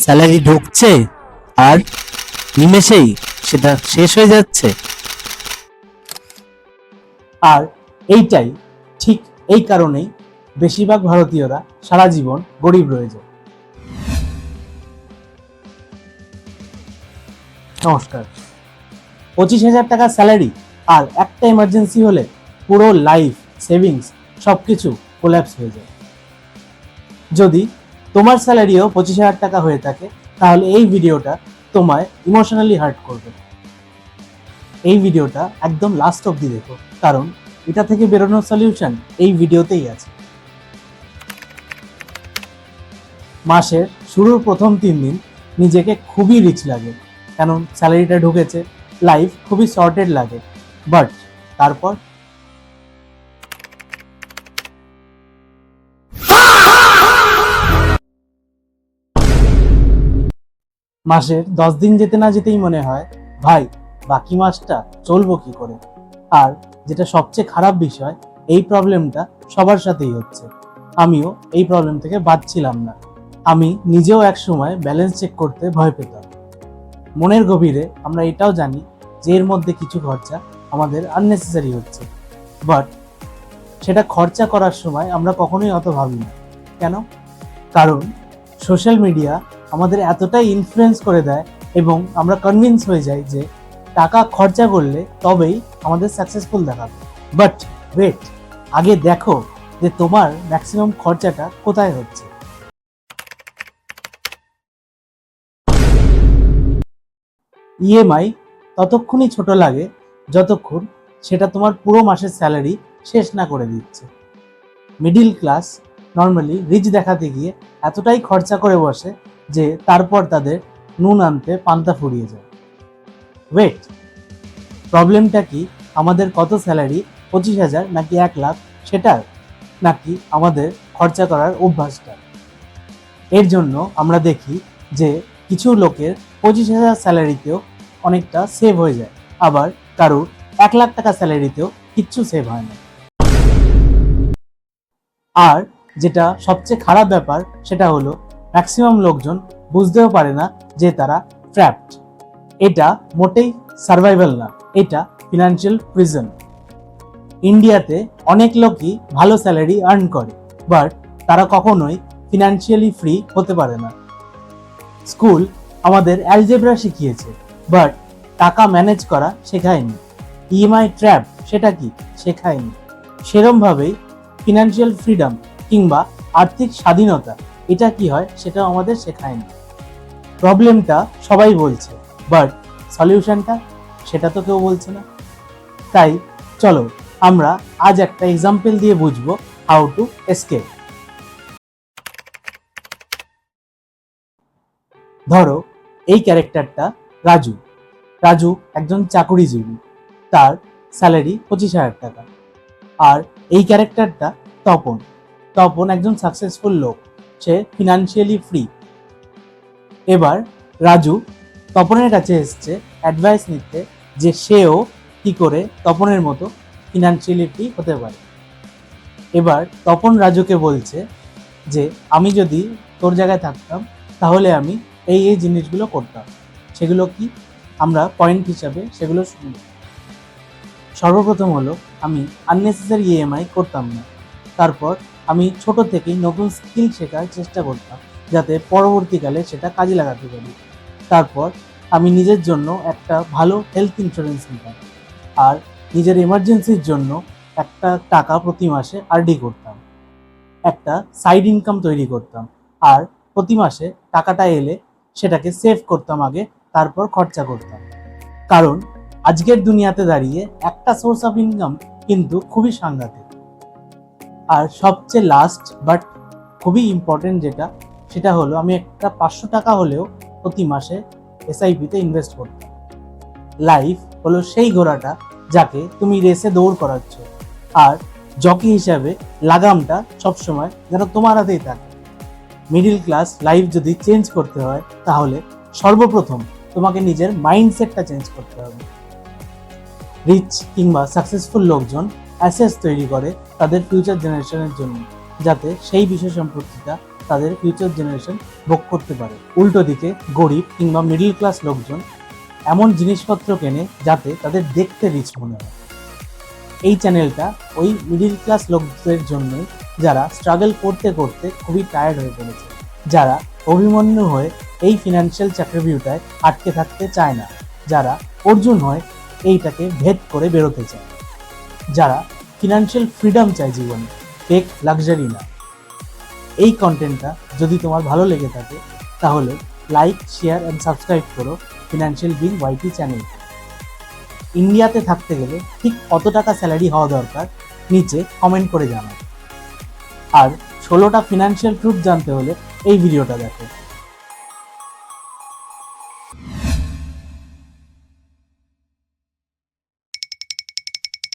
Salary ঢুকছে আর নিমেষেই সেটা শেষ হয়ে যাচ্ছে। আর এইটাই ঠিক এই কারণেই বেশিরভাগ ভারতীয়রা সারা জীবন গরিব রয়ে যায়। নমস্কার। 25,000 টাকা স্যালারি আর একটা এমার্জেন্সি হলে পুরো লাইফ সেভিংস সবকিছু কোল্যাপস হয়ে যায়। যদি তোমার স্যালারিও 25,000 টাকা হয়ে থাকে তাহলে এই ভিডিওটা তোমায় ইমোশনালি হার্ট করবে। এই ভিডিওটা একদম লাস্ট অবধি দেখো, কারণ এটা থেকে বেরোনোর সলিউশন এই ভিডিওতেই আছে। মাসের শুরুর প্রথম 3 দিন নিজেকে খুবই রিচ লাগে, কারণ স্যালারিটা ঢুকেছে, লাইফ খুবই সর্টেড লাগে। বাট তারপর মাসের 10 দিন যেতে না যেতেই মনে হয় ভাই বাকি মাসটা চলবো কি করে। আর যেটা সবচেয়ে খারাপ বিষয়, এই প্রবলেমটা সবার সাথেই হচ্ছে। আমিও এই প্রবলেম থেকে বাঁচছিলাম না। আমি নিজেও এক সময় ব্যালেন্স চেক করতে ভয় পেতাম। মনের গভীরে আমরা এটাও জানি যে এর মধ্যে কিছু খরচা আমাদের আননেসেসারি হচ্ছে, বাট সেটা খরচা করার সময় আমরা কখনোই অত ভাবি না। কেন? কারণ সোশ্যাল মিডিয়া আমাদের এতটাই ইনফ্লুয়েন্স করে দেয় এবং আমরা কনভিন্স হয়ে যাই যে টাকা খরচা করলে তবেই আমাদের সাকসেসফুল দেখাবে। বাট ওয়েট, আগে দেখো যে তোমার ম্যাক্সিমাম খরচাটা কোথায় হচ্ছে। ইএমআই ততক্ষণই ছোট লাগে যতক্ষণ সেটা তোমার পুরো মাসের স্যালারি শেষ না করে দিচ্ছে। মিডিল ক্লাস নর্মালি রিচ দেখাতে গিয়ে এতটাই খরচা করে বসে যে তারপর তাদের নুন আনতে পান্তা ফুরিয়ে যায়। ওয়েট, প্রবলেমটা কি আমাদের কত স্যালারি, 25,000 নাকি 1 লাখ সেটার, নাকি আমাদের খরচা করার অভ্যাসটা? এর জন্য আমরা দেখি যে কিছু লোকের 25,000 স্যালারিতেও অনেকটা সেভ হয়ে যায়, আবার কারোর 1 লাখ টাকা স্যালারিতেও কিচ্ছু সেভ হয় না। আর যেটা সবচেয়ে খারাপ ব্যাপার সেটা হলো ম্যাক্সিমাম লোকজন বুঝতেও পারে না যে তারা ট্র্যাপড। এটা মোটেই সার্ভাইভাল না, এটা ফিনান্সিয়াল প্রিজন। ইন্ডিয়াতে অনেক লোকই ভালো স্যালারি আর্ন করে, বাট তারা কখনোই ফিনান্সিয়ালি ফ্রি হতে পারে না। স্কুল আমাদের অ্যালজেব্রা শিখিয়েছে, বাট টাকা ম্যানেজ করা শেখায়নি। ইএমআই ট্র্যাপ সেটা কি শেখায়নি। সেরমভাবেই ফিনান্সিয়াল ফ্রিডম কিংবা আর্থিক স্বাধীনতা এটা কি হয় সেটাও আমাদের শেখায়নি। প্রবলেমটা সবাই বলছে, বাট সলিউশনটা সেটা তো কেউ বলছে না। তাই চলো আমরা আজ একটা এক্সাম্পল দিয়ে বুঝবো হাউ টু এসকেপ। ধরো এই ক্যারেক্টারটা রাজু। রাজু একজন চাকুরিজীবী, তার স্যালারি 25,000 টাকা। আর এই ক্যারেক্টারটা তপন। তপন একজন সাকসেসফুল লোক, সে ফিনান্সিয়ালি ফ্রি। এবার রাজু তপনের কাছে এসছে অ্যাডভাইস নিতে যে সেও কি করে তপনের মতো ফিনান্সিয়ালি ফ্রি হতে পারে। এবার তপন রাজুকে বলছে যে আমি যদি তোর জায়গায় থাকতাম তাহলে আমি এই এই জিনিসগুলো করতাম। সেগুলো কি আমরা পয়েন্ট হিসাবে সেগুলো শুনি। সর্বপ্রথম হলো আমি আননেসেসারি ইএমআই করতাম না। তারপর আমি ছোট থেকেই নতুন স্কিল শেখার চেষ্টা করতাম যাতে পরবর্তীকালে সেটা কাজে লাগাতে পারি। তারপর আমি নিজের জন্য একটা ভালো হেলথ ইন্স্যুরেন্স নিতাম আর নিজের এমার্জেন্সির জন্য একটা টাকা প্রতি মাসে আরডি করতাম। একটা সাইড ইনকাম তৈরি করতাম আর প্রতি মাসে টাকাটা এলে সেটাকে সেভ করতাম আগে, তারপর খরচা করতাম। কারণ আজকের দুনিয়াতে দাঁড়িয়ে একটা সোর্স অফ ইনকাম কিন্তু খুবই সাংঘাতিক। আর সবচেয়ে লাস্ট বাট খুবই ইম্পর্টেন্ট যেটা, সেটা হলো আমি একটা 500 টাকা হলেও প্রতি মাসে এসআইপিতে ইনভেস্ট করতাম। লাইফ হলো সেই ঘোড়াটা যাকে তুমি রেসে দৌড় করাচ্ছ, আর জকি হিসাবে লাগামটা সবসময় যেন তোমার হাতেই থাকে। মিডিল ক্লাস লাইফ যদি চেঞ্জ করতে হয় তাহলে সর্বপ্রথম তোমাকে নিজের মাইন্ডসেটটা চেঞ্জ করতে হবে। রিচ কিংবা সাকসেসফুল লোকজন অ্যাসেটস তৈরি করে তাদের ফিউচার জেনারেশনের জন্য, যাতে সেই বিষয় সম্পত্তিটা তাদের ফিউচার জেনারেশন ভোগ করতে পারে। উল্টো দিকে গরিব কিংবা মিডল ক্লাস লোকজন এমন জিনিসপত্র কেনে যাতে তাদের দেখতে রিচ মনে হয়। এই চ্যানেলটা ওই মিডল ক্লাস লোকদের জন্যই, যারা স্ট্রাগল করতে করতে খুবই টায়ার্ড হয়ে পড়েছে, যারা অভিমন্যু হয়ে এই ফিনান্সিয়াল চক্রভিউটায় আটকে থাকতে চায় না, যারা অর্জুন হয় এইটাকে ভেদ করে বেরোতে চায়, যারা ফিনান্সিয়াল ফ্রিডম চায় জীবনে, ফেক লাক্সারি না। এই কন্টেন্টটা যদি তোমার ভালো লেগে থাকে তাহলে লাইক, শেয়ার অ্যান্ড সাবস্ক্রাইব করো ফিনান্সিয়াল বিন ওয়াইটি চ্যানেল। ইন্ডিয়াতে থাকতে গেলে ঠিক কত টাকা স্যালারি হওয়া দরকার নিচে কমেন্ট করে জানাও। আর 16টা ফিনান্সিয়াল ট্রুথ জানতে হলে এই ভিডিওটা দেখো।